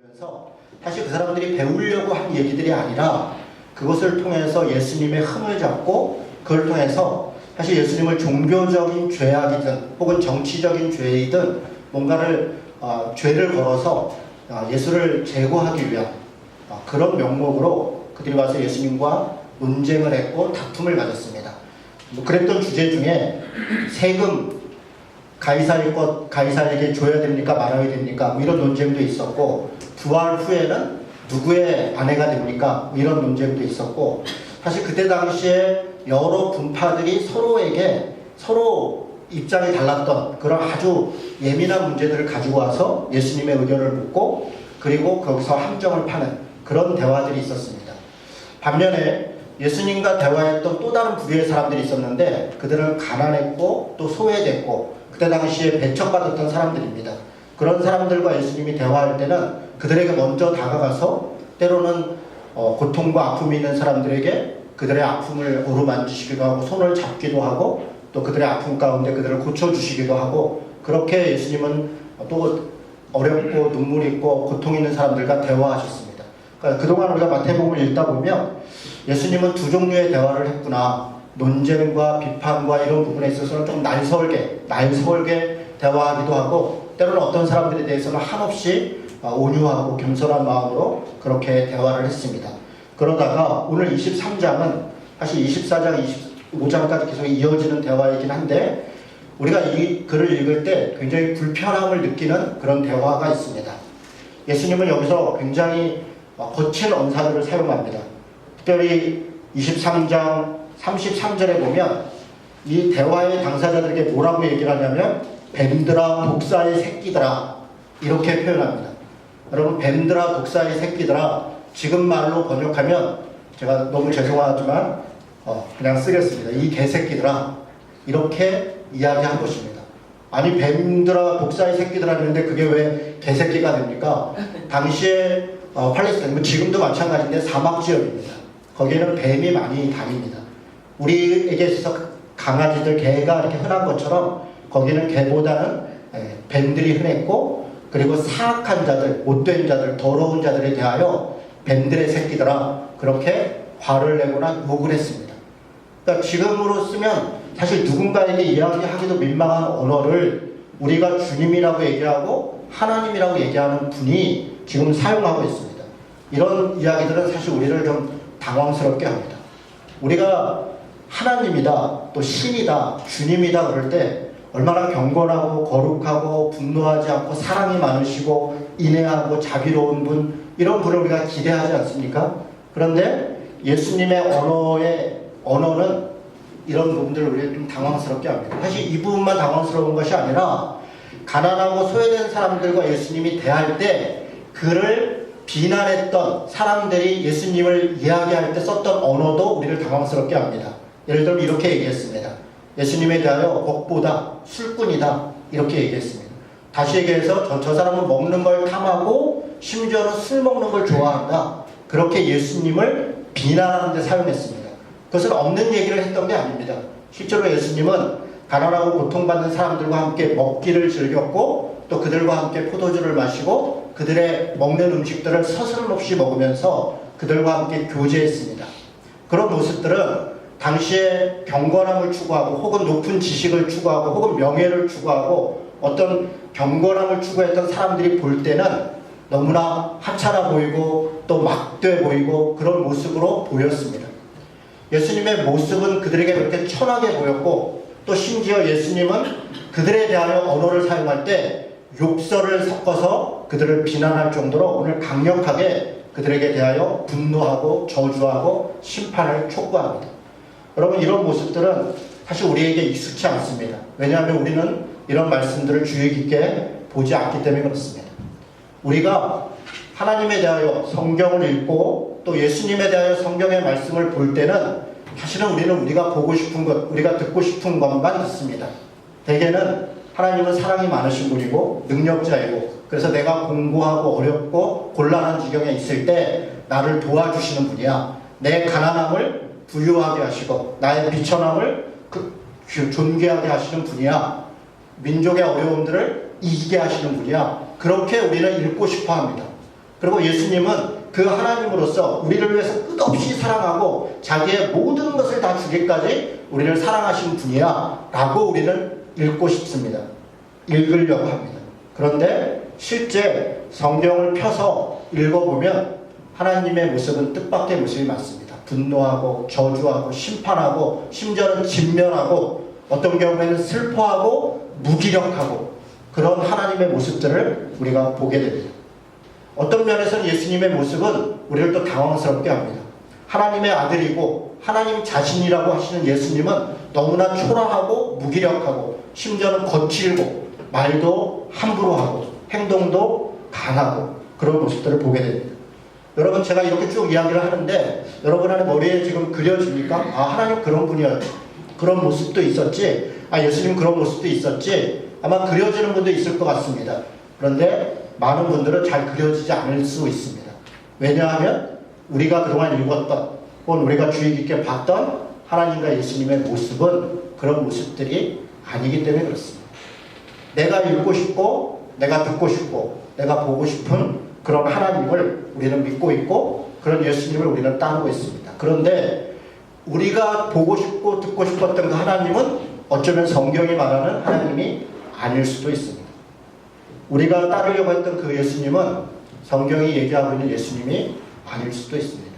그래서 사실 그 사람들이 배우려고 한 얘기들이 아니라 그것을 통해서 예수님의 흥을 잡고 그걸 통해서 사실 예수님을 종교적인 죄악이든 혹은 정치적인 죄이든 뭔가를 죄를 걸어서 예수를 제거하기 위한 그런 명목으로 그들이 와서 예수님과 논쟁을 했고 다툼을 가졌습니다. 그랬던 주제 중에 세금 가이사의 것 가이사에게 줘야 됩니까 말아야 됩니까 이런 논쟁도 있었고, 부활 후에는 누구의 아내가 됩니까 이런 논쟁도 있었고, 사실 그때 당시에 여러 분파들이 서로 입장이 달랐던 그런 아주 예민한 문제들을 가지고 와서 예수님의 의견을 묻고 그리고 거기서 함정을 파는 그런 대화들이 있었습니다. 반면에 예수님과 대화했던 또 다른 부류의 사람들이 있었는데 그들은 가난했고 또 소외됐고 그때 당시에 배척받았던 사람들입니다. 그런 사람들과 예수님이 대화할 때는 그들에게 먼저 다가가서 때로는 고통과 아픔이 있는 사람들에게 그들의 아픔을 어루만지시기도 하고 손을 잡기도 하고 또 그들의 아픔 가운데 그들을 고쳐주시기도 하고, 그렇게 예수님은 또 어렵고 눈물 있고 고통 있는 사람들과 대화하셨습니다. 그러니까 그동안 우리가 마태복음을 읽다 보면 예수님은 두 종류의 대화를 했구나, 논쟁과 비판과 이런 부분에 있어서는 좀 날설게 대화하기도 하고, 때로는 어떤 사람들에 대해서는 한없이 온유하고 겸손한 마음으로 그렇게 대화를 했습니다. 그러다가 오늘 23장은 사실 24장, 25장까지 계속 이어지는 대화이긴 한데 우리가 이 글을 읽을 때 굉장히 불편함을 느끼는 그런 대화가 있습니다. 예수님은 여기서 굉장히 거친 언사들을 사용합니다. 특별히 23장 33절에 보면 이 대화의 당사자들에게 뭐라고 얘기를 하냐면 뱀들아 독사의 새끼들아 이렇게 표현합니다. 여러분, 뱀들아 독사의 새끼들아, 지금 말로 번역하면 제가 너무 죄송하지만 그냥 쓰겠습니다. 이 개새끼들아 이렇게 이야기한 것입니다. 아니, 뱀들아 독사의 새끼들아 했는데 그게 왜 개새끼가 됩니까? 당시에 팔레스타인, 지금도 마찬가지인데 사막 지역입니다. 거기에는 뱀이 많이 다닙니다. 우리에게 있어서 강아지들, 개가 이렇게 흔한 것처럼 거기는 개보다는 뱀들이 흔했고, 그리고 사악한 자들, 못된 자들, 더러운 자들에 대하여 뱀들의 새끼들아 그렇게 화를 내거나 욕을 했습니다. 그러니까 지금으로 쓰면 사실 누군가에게 이야기하기도 민망한 언어를 우리가 주님이라고 얘기하고 하나님이라고 얘기하는 분이 지금 사용하고 있습니다. 이런 이야기들은 사실 우리를 좀 당황스럽게 합니다. 우리가 하나님이다, 또 신이다, 주님이다 그럴 때 얼마나 경건하고 거룩하고 분노하지 않고 사랑이 많으시고 인애하고 자비로운 분, 이런 분을 우리가 기대하지 않습니까? 그런데 예수님의 언어는 이런 부분들을 우리가 좀 당황스럽게 합니다. 사실 이 부분만 당황스러운 것이 아니라 가난하고 소외된 사람들과 예수님이 대할 때 그를 비난했던 사람들이 예수님을 이야기할 때 썼던 언어도 우리를 당황스럽게 합니다. 예를 들면 이렇게 얘기했습니다. 예수님에 대하여 복보다 술꾼이다 이렇게 얘기했습니다. 다시 얘기해서 저 사람은 먹는 걸 탐하고 심지어는 술 먹는 걸 좋아한다, 그렇게 예수님을 비난하는 데 사용했습니다. 그것은 없는 얘기를 했던 게 아닙니다. 실제로 예수님은 가난하고 고통받는 사람들과 함께 먹기를 즐겼고 또 그들과 함께 포도주를 마시고 그들의 먹는 음식들을 서스름없이 먹으면서 그들과 함께 교제했습니다. 그런 모습들은 당시에 경건함을 추구하고 혹은 높은 지식을 추구하고 혹은 명예를 추구하고 어떤 경건함을 추구했던 사람들이 볼 때는 너무나 하찮아 보이고 또 막돼 보이고 그런 모습으로 보였습니다. 예수님의 모습은 그들에게 그렇게 천하게 보였고 또 심지어 예수님은 그들에 대하여 언어를 사용할 때 욕설을 섞어서 그들을 비난할 정도로 오늘 강력하게 그들에게 대하여 분노하고 저주하고 심판을 촉구합니다. 여러분, 이런 모습들은 사실 우리에게 익숙치 않습니다. 왜냐하면 우리는 이런 말씀들을 주의 깊게 보지 않기 때문에 그렇습니다. 우리가 하나님에 대하여 성경을 읽고 또 예수님에 대하여 성경의 말씀을 볼 때는 사실은 우리는 우리가 보고 싶은 것, 우리가 듣고 싶은 것만 듣습니다. 대개는 하나님은 사랑이 많으신 분이고 능력자이고, 그래서 내가 공고하고 어렵고 곤란한 지경에 있을 때 나를 도와주시는 분이야. 내 가난함을 부유하게 하시고 나의 비천함을 존귀하게 하시는 분이야. 민족의 어려움들을 이기게 하시는 분이야. 그렇게 우리는 읽고 싶어 합니다. 그리고 예수님은 그 하나님으로서 우리를 위해서 끝없이 사랑하고 자기의 모든 것을 다 주기까지 우리를 사랑하신 분이야 라고 우리는 읽고 싶습니다. 읽으려고 합니다. 그런데 실제 성경을 펴서 읽어보면 하나님의 모습은 뜻밖의 모습이 많습니다. 분노하고 저주하고 심판하고 심지어는 진멸하고 어떤 경우에는 슬퍼하고 무기력하고 그런 하나님의 모습들을 우리가 보게 됩니다. 어떤 면에서는 예수님의 모습은 우리를 또 당황스럽게 합니다. 하나님의 아들이고 하나님 자신이라고 하시는 예수님은 너무나 초라하고 무기력하고 심지어는 거칠고 말도 함부로 하고 행동도 강하고 그런 모습들을 보게 됩니다. 여러분 제가 이렇게 쭉 이야기를 하는데 여러분의 머리에 지금 그려집니까? 아 하나님 그런 분이었지. 그런 모습도 있었지. 아 예수님 그런 모습도 있었지. 아마 그려지는 분도 있을 것 같습니다. 그런데 많은 분들은 잘 그려지지 않을 수 있습니다. 왜냐하면 우리가 그동안 읽었던 혹은 우리가 주의 깊게 봤던 하나님과 예수님의 모습은 그런 모습들이 아니기 때문에 그렇습니다. 내가 읽고 싶고 내가 듣고 싶고 내가 보고 싶은 그런 하나님을 우리는 믿고 있고 그런 예수님을 우리는 따르고 있습니다. 그런데 우리가 보고 싶고 듣고 싶었던 그 하나님은 어쩌면 성경이 말하는 하나님이 아닐 수도 있습니다. 우리가 따르려고 했던 그 예수님은 성경이 얘기하고 있는 예수님이 아닐 수도 있습니다.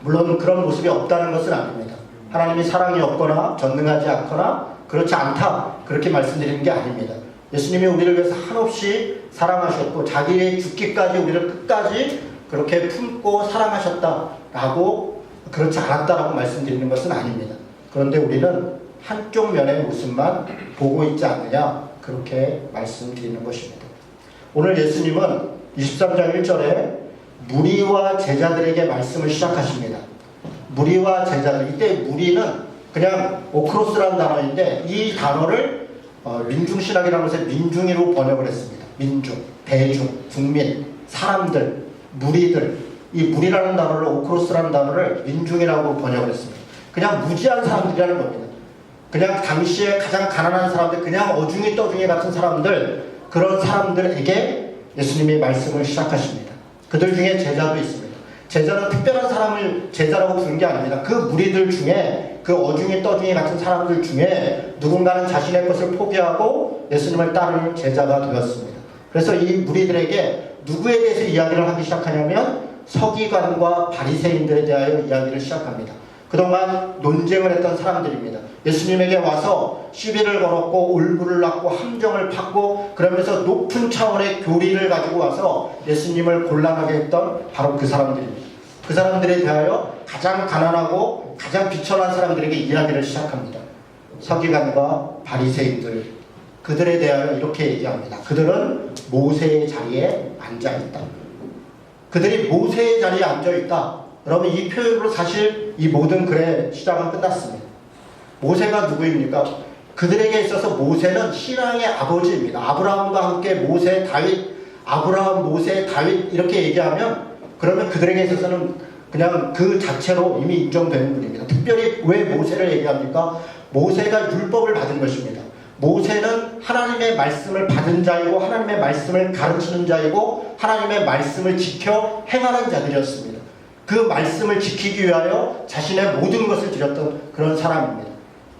물론 그런 모습이 없다는 것은 아닙니다. 하나님이 사랑이 없거나 전능하지 않거나 그렇지 않다 그렇게 말씀드리는 게 아닙니다. 예수님이 우리를 위해서 한없이 사랑하셨고 자기의 죽기까지 우리를 끝까지 그렇게 품고 사랑하셨다라고 그렇지 않았다라고 말씀드리는 것은 아닙니다. 그런데 우리는 한쪽 면의 모습만 보고 있지 않느냐 그렇게 말씀드리는 것입니다. 오늘 예수님은 23장 1절에 무리와 제자들에게 말씀을 시작하십니다. 무리와 제자들, 이때 무리는 그냥 오크로스라는 단어인데 이 단어를 민중신학이라는 것에 민중이로 번역을 했습니다. 민중, 대중, 국민, 사람들, 무리들. 이 무리라는 단어를 오크로스라는 단어를 민중이라고 번역을 했습니다. 그냥 무지한 사람들이라는 겁니다. 그냥 당시에 가장 가난한 사람들, 그냥 어중이 떠중이 같은 사람들, 그런 사람들에게 예수님이 말씀을 시작하십니다. 그들 중에 제자도 있습니다. 제자는 특별한 사람을 제자라고 부른 게 아닙니다. 그 무리들 중에 그 어중이 떠중이 같은 사람들 중에 누군가는 자신의 것을 포기하고 예수님을 따르는 제자가 되었습니다. 그래서 이 무리들에게 누구에 대해서 이야기를 하기 시작하냐면 서기관과 바리새인들에 대하여 이야기를 시작합니다. 그동안 논쟁을 했던 사람들입니다. 예수님에게 와서 시비를 걸었고 울부를 낳고 함정을 팠고 그러면서 높은 차원의 교리를 가지고 와서 예수님을 곤란하게 했던 바로 그 사람들입니다. 그 사람들에 대하여 가장 가난하고 가장 비천한 사람들에게 이야기를 시작합니다. 서기관과 바리새인들, 그들에 대하여 이렇게 얘기합니다. 그들은 모세의 자리에 앉아있다. 그들이 모세의 자리에 앉아있다. 여러분 이 표현으로 사실 이 모든 글의 시작은 끝났습니다. 모세가 누구입니까? 그들에게 있어서 모세는 신앙의 아버지입니다. 아브라함과 함께 모세, 다윗, 아브라함, 모세, 다윗 이렇게 얘기하면 그러면 그들에게 있어서는 그냥 그 자체로 이미 인정되는 분입니다. 특별히 왜 모세를 얘기합니까? 모세가 율법을 받은 것입니다. 모세는 하나님의 말씀을 받은 자이고 하나님의 말씀을 가르치는 자이고 하나님의 말씀을 지켜 행하는 자들이었습니다. 그 말씀을 지키기 위하여 자신의 모든 것을 드렸던 그런 사람입니다.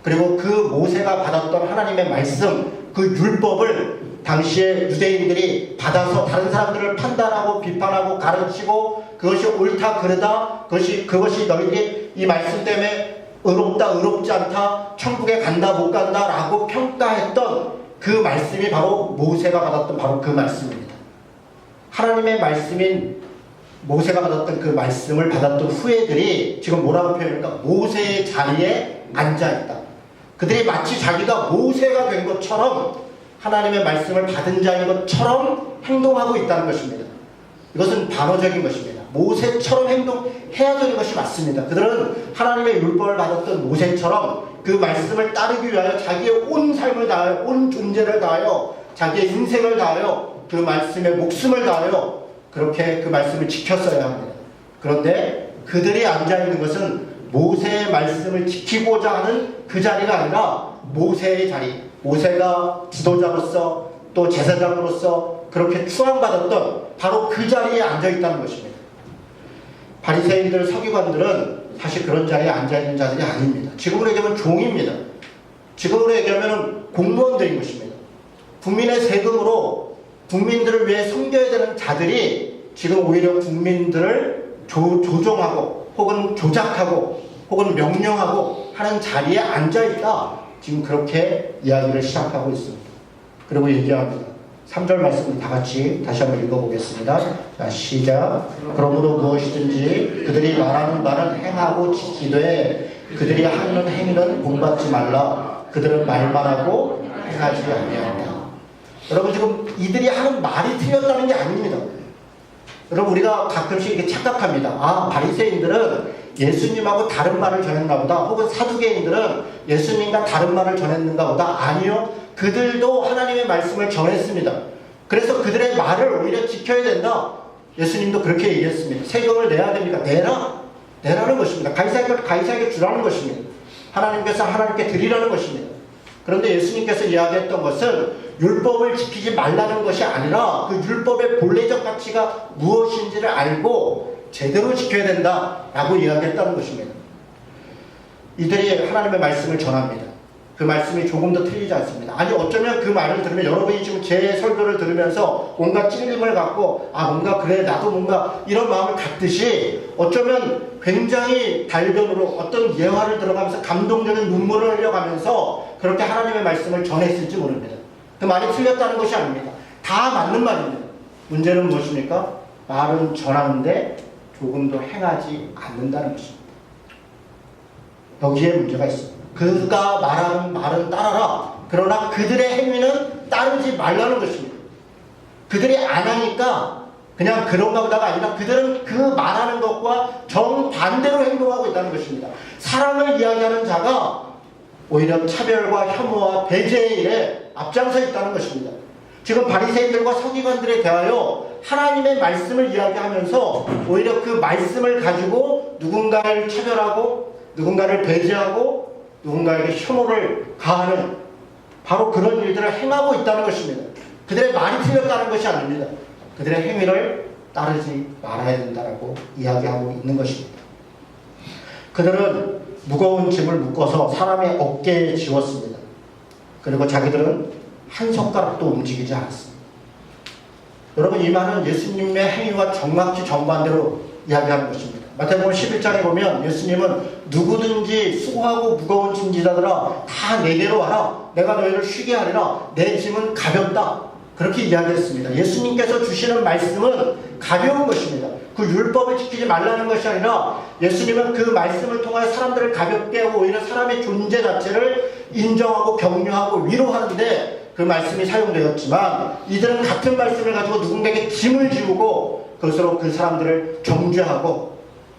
그리고 그 모세가 받았던 하나님의 말씀, 그 율법을 당시에 유대인들이 받아서 다른 사람들을 판단하고 비판하고 가르치고 그것이 옳다 그르다 그것이 너희들이 이 말씀 때문에 의롭다 의롭지 않다 천국에 간다 못 간다 라고 평가했던 그 말씀이 바로 모세가 받았던 바로 그 말씀입니다. 하나님의 말씀인 모세가 받았던 그 말씀을 받았던 후예들이 지금 뭐라고 표현합니까? 모세의 자리에 앉아있다. 그들이 마치 자기가 모세가 된 것처럼 하나님의 말씀을 받은 자인 것처럼 행동하고 있다는 것입니다. 이것은 반어적인 것입니다. 모세처럼 행동해야 되는 것이 맞습니다. 그들은 하나님의 율법을 받았던 모세처럼 그 말씀을 따르기 위하여 자기의 온 삶을 다하여 온 존재를 다하여 자기의 인생을 다하여 그 말씀에 목숨을 다하여 그렇게 그 말씀을 지켰어야 합니다. 그런데 그들이 앉아있는 것은 모세의 말씀을 지키고자 하는 그 자리가 아니라 모세의 자리, 모세가 지도자로서 또 제사장으로서 그렇게 추앙받았던 바로 그 자리에 앉아 있다는 것입니다. 바리새인들, 서기관들은 사실 그런 자리에 앉아 있는 자들이 아닙니다. 지금으로 얘기하면 종입니다. 지금으로 얘기하면 공무원들인 것입니다. 국민의 세금으로 국민들을 위해 섬겨야 되는 자들이 지금 오히려 국민들을 조종하고 혹은 조작하고 혹은 명령하고 하는 자리에 앉아있다. 지금 그렇게 이야기를 시작하고 있습니다. 그리고 얘기합니다. 3절 말씀을 다 같이 다시 한번 읽어보겠습니다. 자, 시작. 그러므로 무엇이든지 그들이 말하는 말은 행하고 지키되 그들이 하는 행위는 본받지 말라. 그들은 말만 하고 행하지 아니한다. 여러분, 지금 이들이 하는 말이 틀렸다는 게 아닙니다. 여러분, 우리가 가끔씩 이렇게 착각합니다. 아, 바리새인들은 예수님하고 다른 말을 전했나 보다. 혹은 사두개인들은 예수님과 다른 말을 전했는가 보다. 아니요. 그들도 하나님의 말씀을 전했습니다. 그래서 그들의 말을 오히려 지켜야 된다. 예수님도 그렇게 얘기했습니다. 세금을 내야 됩니까? 내라는 것입니다. 가이사에게 주라는 것입니다. 하나님께서 하나님께 드리라는 것입니다. 그런데 예수님께서 이야기했던 것은 율법을 지키지 말라는 것이 아니라 그 율법의 본래적 가치가 무엇인지를 알고 제대로 지켜야 된다라고 이야기했다는 것입니다. 이들이 하나님의 말씀을 전합니다. 그 말씀이 조금도 틀리지 않습니다. 아니, 어쩌면 그 말을 들으면 여러분이 지금 제 설교를 들으면서 뭔가 찔림을 갖고 뭔가 그래 나도 뭔가 이런 마음을 갖듯이 어쩌면 굉장히 달변으로 어떤 예화를 들어가면서 감동적인 눈물을 흘려가면서 그렇게 하나님의 말씀을 전했을지 모릅니다. 그 말이 틀렸다는 것이 아닙니다. 다 맞는 말입니다. 문제는 무엇입니까? 말은 전하는데 조금도 행하지 않는다는 것입니다. 여기에 문제가 있습니다. 그가 말하는 말은 따라라. 그러나 그들의 행위는 따르지 말라는 것입니다. 그들이 안 하니까 그냥 그런가 보다가 아니라 그들은 그 말하는 것과 정반대로 행동하고 있다는 것입니다. 사랑을 이야기하는 자가 오히려 차별과 혐오와 배제의 일에 앞장서 있다는 것입니다. 지금 바리새인들과 서기관들에 대하여 하나님의 말씀을 이야기하면서 오히려 그 말씀을 가지고 누군가를 차별하고 누군가를 배제하고 누군가에게 혐오를 가하는 바로 그런 일들을 행하고 있다는 것입니다. 그들의 말이 틀렸다는 것이 아닙니다. 그들의 행위를 따르지 말아야 된다고 이야기하고 있는 것입니다. 그들은 무거운 짐을 묶어서 사람의 어깨에 지웠습니다. 그리고 자기들은 한 손가락도 움직이지 않았습니다. 여러분, 이 말은 예수님의 행위와 정확히 정반대로 이야기하는 것입니다. 마태복음 11장에 보면 예수님은 누구든지 수고하고 무거운 짐지자들아 다 내게로 와라. 내가 너희를 쉬게 하리라. 내 짐은 가볍다. 그렇게 이야기했습니다. 예수님께서 주시는 말씀은 가벼운 것입니다. 그 율법을 지키지 말라는 것이 아니라 예수님은 그 말씀을 통하여 사람들을 가볍게 하고 오히려 사람의 존재 자체를 인정하고 격려하고 위로하는데 그 말씀이 사용되었지만 이들은 같은 말씀을 가지고 누군가에게 짐을 지우고 그것으로 그 사람들을 정죄하고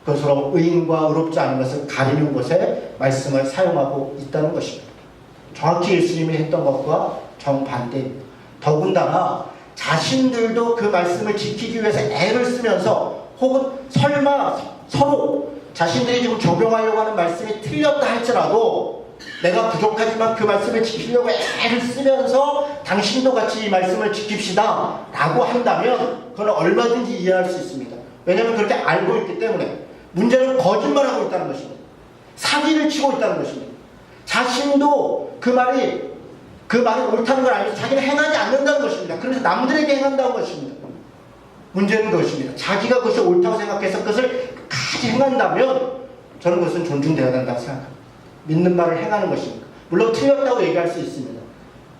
그것으로 의인과 의롭지 않은 것을 가리는 곳에 말씀을 사용하고 있다는 것입니다. 정확히 예수님이 했던 것과 정반대입니다. 더군다나 자신들도 그 말씀을 지키기 위해서 애를 쓰면서 혹은 설마 서로 자신들이 지금 적용하려고 하는 말씀이 틀렸다 할지라도 내가 부족하지만 그 말씀을 지키려고 애를 쓰면서 당신도 같이 이 말씀을 지킵시다 라고 한다면 그건 얼마든지 이해할 수 있습니다. 왜냐하면 그렇게 알고 있기 때문에. 문제는 거짓말하고 있다는 것입니다. 사기를 치고 있다는 것입니다. 자신도 그 말이 옳다는 걸 알면서 자기는 행하지 않는다는 것입니다. 그래서 남들에게 행한다는 것입니다. 문제는 그것입니다. 자기가 그것이 옳다고 생각해서 그것을 끝까지 행한다면 저는 그것은 존중되어야 된다고 생각합니다. 믿는 말을 행하는 것입니다. 물론 틀렸다고 얘기할 수 있습니다.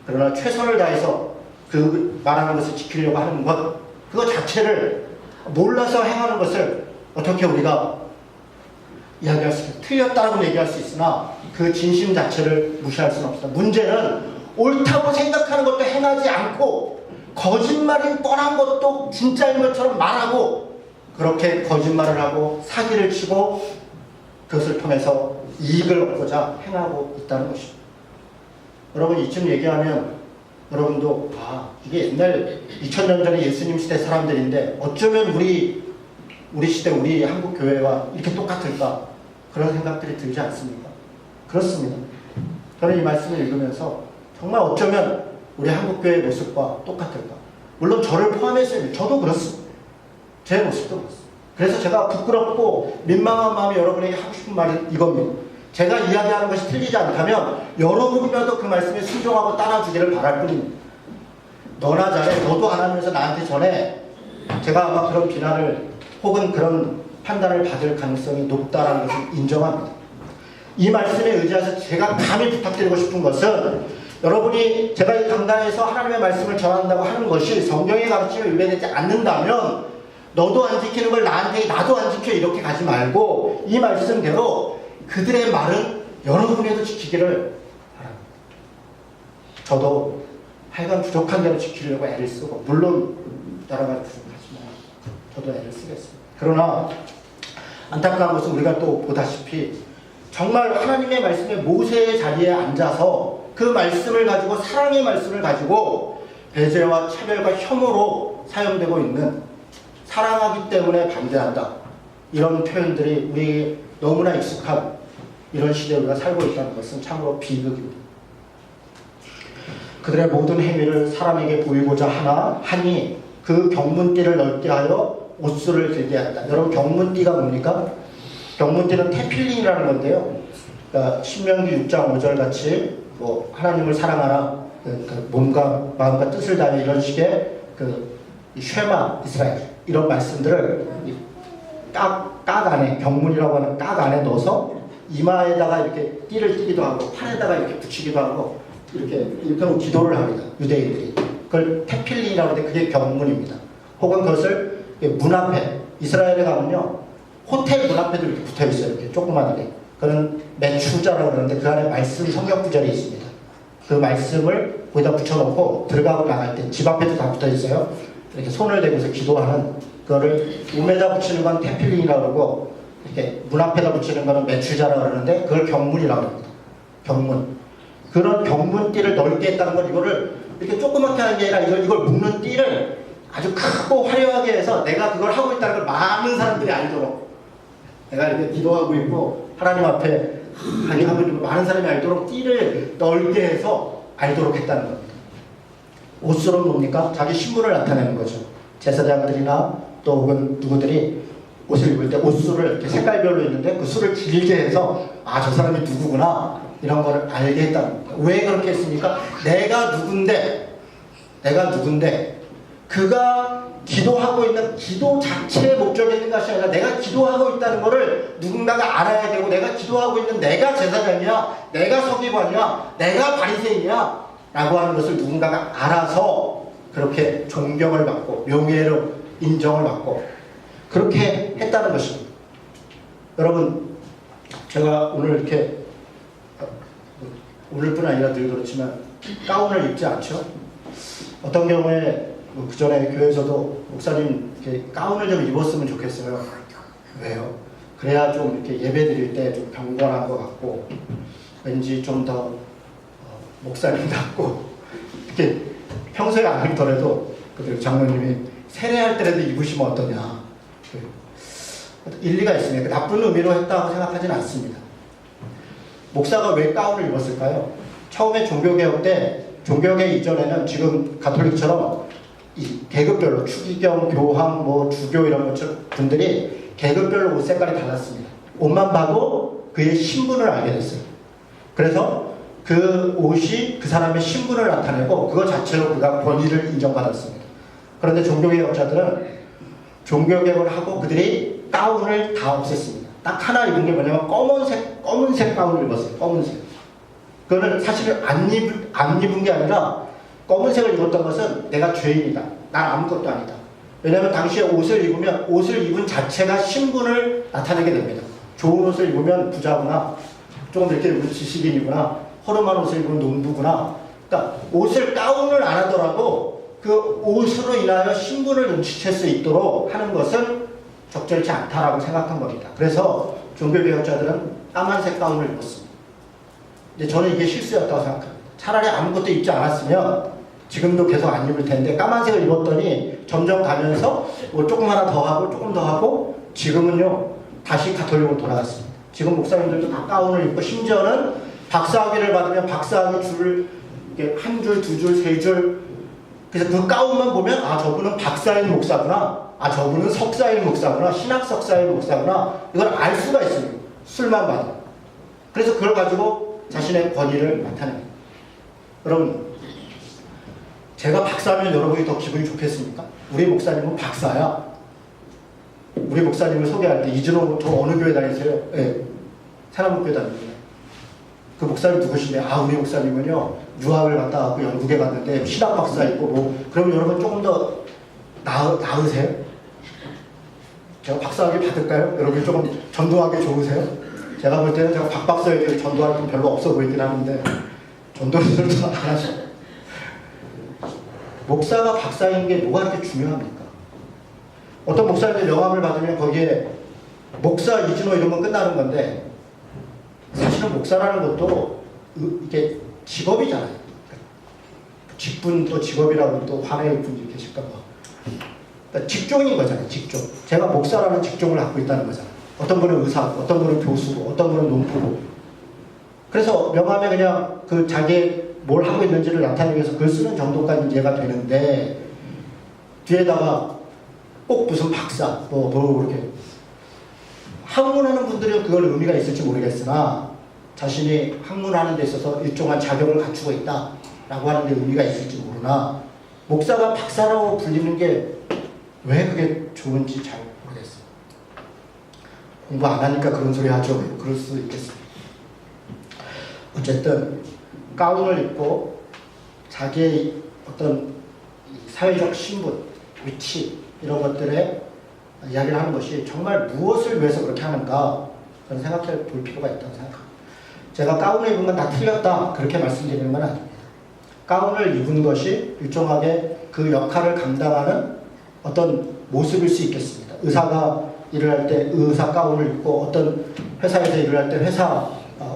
그러나 최선을 다해서 그 말하는 것을 지키려고 하는 것, 그거 자체를 몰라서 행하는 것을 어떻게 우리가 이야기할 수 있습니다. 틀렸다고 얘기할 수 있으나 그 진심 자체를 무시할 수는 없습니다. 문제는 옳다고 생각하는 것도 행하지 않고 거짓말인 뻔한 것도 진짜인 것처럼 말하고 그렇게 거짓말을 하고 사기를 치고 그것을 통해서 이익을 얻고자 행하고 있다는 것입니다. 여러분, 이쯤 얘기하면 여러분도 이게 옛날 2000년 전에 예수님 시대 사람들인데 어쩌면 우리 시대 우리 한국 교회와 이렇게 똑같을까 그런 생각들이 들지 않습니까? 그렇습니다. 저는 이 말씀을 읽으면서 정말 어쩌면 우리 한국교회의 모습과 똑같을까? 물론 저를 포함해서 저도 그렇습니다. 제 모습도 그렇습니다. 그래서 제가 부끄럽고 민망한 마음에 여러분에게 하고 싶은 말은 이겁니다. 제가 이야기하는 것이 틀리지 않다면 여러분이라도 그 말씀에 순종하고 따라주기를 바랄 뿐입니다. 너나 잘해, 너도 하나님에서 나한테 전해. 제가 아마 그런 비난을 혹은 그런 판단을 받을 가능성이 높다라는 것을 인정합니다. 이 말씀에 의지해서 제가 감히 부탁드리고 싶은 것은 여러분이 제가 이 강단에서 하나님의 말씀을 전한다고 하는 것이 성경의 가르침에 위배되지 않는다면 너도 안 지키는 걸 나한테 나도 안 지켜 이렇게 가지 말고 이 말씀대로 그들의 말은 여러분에도 지키기를 바랍니다. 저도 하여간 부족한 대로 지키려고 애를 쓰고 물론 여러 가지 부족하지만 저도 애를 쓰겠습니다. 그러나 안타까운 것은 우리가 또 보다시피 정말 하나님의 말씀에 모세의 자리에 앉아서 그 말씀을 가지고 사랑의 말씀을 가지고 배제와 차별과 혐오로 사용되고 있는 사랑하기 때문에 반대한다. 이런 표현들이 우리 너무나 익숙한 이런 시대에 우리가 살고 있다는 것은 참으로 비극입니다. 그들의 모든 행위를 사람에게 보이고자 하니 그 경문띠를 넓게 하여 옷수를 길게 한다. 여러분 경문띠가 뭡니까? 경문띠는 테필린이라는 건데요. 그러니까 신명기 6장 5절 같이 뭐 하나님을 사랑하라, 그 몸과 마음과 뜻을 다해 이런 식의 그 쉐마 이스라엘 이런 말씀들을 깍 안에 경문이라고 하는 깍 안에 넣어서 이마에다가 이렇게 띠를 띠기도 하고 팔에다가 이렇게 붙이기도 하고 이렇게 하고 기도를 합니다. 유대인들이 그걸 테필린이라고 하는데 그게 경문입니다. 혹은 그것을 문 앞에 이스라엘에 가면요 호텔 문 앞에도 이렇게 붙어 있어요. 이렇게 조그만하게. 그는 매추자라고 그러는데 그 안에 말씀 성경 구절이 있습니다. 그 말씀을 거기다 붙여놓고 들어가고 나갈 때 집 앞에도 다 붙어 있어요. 이렇게 손을 대고서 기도하는 그거를 몸에다 붙이는 건 테필린이라고 그러고 이렇게 문 앞에다 붙이는 거는 매추자라고 그러는데 그걸 경문이라고 합니다. 경문. 그런 경문띠를 넓게 했다는 건 이거를 이렇게 조그맣게 하는 게 아니라 이걸 묶는 띠를 아주 크고 화려하게 해서 내가 그걸 하고 있다는 걸 많은 사람들이 알도록 내가 이렇게 기도하고 있고 하나님 앞에 하고 있는 많은 사람이 알도록 띠를 넓게 해서 알도록 했다는 겁니다. 옷수는 뭡니까? 자기 신분을 나타내는 거죠. 제사장들이나 또 혹은 누구들이 옷을 입을 때 옷수를 이렇게 색깔별로 있는데 그 수를 길게 해서 아, 저 사람이 누구구나 이런 거를 알게 했다는 겁니다. 왜 그렇게 했습니까? 내가 누군데 그가 기도하고 있는 기도 자체의 목적이 있는 것이 아니라 내가 기도하고 있다는 것을 누군가가 알아야 되고 내가 기도하고 있는 내가 제사장이야, 내가 서기관이야, 내가 바리새인이야 라고 하는 것을 누군가가 알아서 그렇게 존경을 받고 명예로 인정을 받고 그렇게 했다는 것입니다. 여러분 제가 오늘 이렇게 오늘뿐 아니라 늘 그렇지만 가운을 입지 않죠? 어떤 경우에 그 전에 교회에서도 목사님 이렇게 가운을 좀 입었으면 좋겠어요. 왜요? 그래야 좀 이렇게 예배 드릴 때 좀 경건한 것 같고 왠지 좀 더 목사님답고 이렇게 평소에 안 입더라도 그 장로님이 세례할 때라도 입으시면 어떠냐. 일리가 있습니다. 나쁜 의미로 했다고 생각하지는 않습니다. 목사가 왜 가운을 입었을까요? 처음에 종교개혁 때 종교개혁 이전에는 지금 가톨릭처럼 이 계급별로 추기경, 교황, 뭐 주교 이런 것처럼 분들이 계급별로 옷 색깔이 달랐습니다. 옷만 봐도 그의 신분을 알게 됐어요. 그래서 그 옷이 그 사람의 신분을 나타내고 그것 자체로 그가 권위를 인정받았습니다. 그런데 종교개혁자들은 종교개혁을 하고 그들이 가운을 다 없앴습니다. 딱 하나 입은 게 뭐냐면 검은색 가운을 입었어요. 검은색. 그거는 사실은 안 입은 게 아니라 검은색을 입었던 것은 내가 죄인이다. 난 아무것도 아니다. 왜냐하면 당시에 옷을 입은 자체가 신분을 나타내게 됩니다. 좋은 옷을 입으면 부자구나. 조금 이렇게 입으면 지식인이구나. 허름한 옷을 입으면 농부구나. 그러니까 가운을 안 하더라도 그 옷으로 인하여 신분을 눈치챌 수 있도록 하는 것은 적절치 않다라고 생각한 겁니다. 그래서 종교개혁자들은 까만색 가운을 입었습니다. 근데 저는 이게 실수였다고 생각합니다. 차라리 아무것도 입지 않았으면 지금도 계속 안 입을 텐데 까만색을 입었더니 점점 가면서 뭐 조금 하나 더 하고 조금 더 하고 지금은요 다시 가톨릭으로 돌아갔습니다. 지금 목사님들도 다 가운을 입고 심지어는 박사학위를 받으면 박사학위 줄을 이게 한 줄, 두 줄, 세 줄. 그래서 그 가운만 보면 아 저분은 박사인 목사구나. 아 저분은 석사인 목사구나. 신학 석사인 목사구나. 이걸 알 수가 있어요. 술만 봐도. 그래서 그걸 가지고 자신의 권위를 나타냅니다. 여러분 제가 박사면 여러분이 더 기분이 좋겠습니까? 우리 목사님은 박사야. 우리 목사님을 소개할 때 이준호 저 어느 교회 다니세요? 네. 사남교회 다닙니다. 그 목사님 누구시냐? 아 우리 목사님은요 유학을 갔다 왔고 영국에 갔는데 신학 박사이고 뭐 그럼 여러분 조금 더 나으세요? 제가 박사학위 받을까요? 여러분 조금 전도하기 좋으세요? 제가 볼 때는 제가 박 박사에게 전도할 건 별로 없어 보이긴 하는데 전도를 안 하죠. 목사가 박사인 게 뭐가 그렇게 중요합니까? 어떤 목사님들 명함을 받으면 거기에 목사 이준호 이러면 끝나는 건데 사실은 목사라는 것도 이게 직업이잖아요. 직분 또 직업이라고 또 화내는 분이 계실까 봐. 그러니까 직종인 거잖아요. 직종. 제가 목사라는 직종을 갖고 있다는 거잖아요. 어떤 분은 의사고, 어떤 분은 교수고, 어떤 분은 농부고. 그래서 명함에 그냥 그 자기 뭘 하고 있는지를 나타내기 위해서 글 쓰는 정도까지 이해가 되는데 뒤에다가 꼭 무슨 박사, 뭐 그렇게 학문하는 분들은 그걸 의미가 있을지 모르겠으나 자신이 학문하는 데 있어서 일정한 자격을 갖추고 있다라고 하는 데 의미가 있을지 모르나 목사가 박사라고 불리는 게 왜 그게 좋은지 잘 모르겠어요. 공부 안 하니까 그런 소리 하죠. 그럴 수 있겠습니다. 어쨌든 가운을 입고 자기의 어떤 사회적 신분, 위치 이런 것들에 이야기를 하는 것이 정말 무엇을 위해서 그렇게 하는가 저는 생각해 볼 필요가 있다고 생각합니다. 제가 가운을 입은 건 다 틀렸다 그렇게 말씀드리는 건 아닙니다. 가운을 입은 것이 일정하게 그 역할을 감당하는 어떤 모습일 수 있겠습니다. 의사가 일을 할 때 의사 가운을 입고 어떤 회사에서 일을 할 때 회사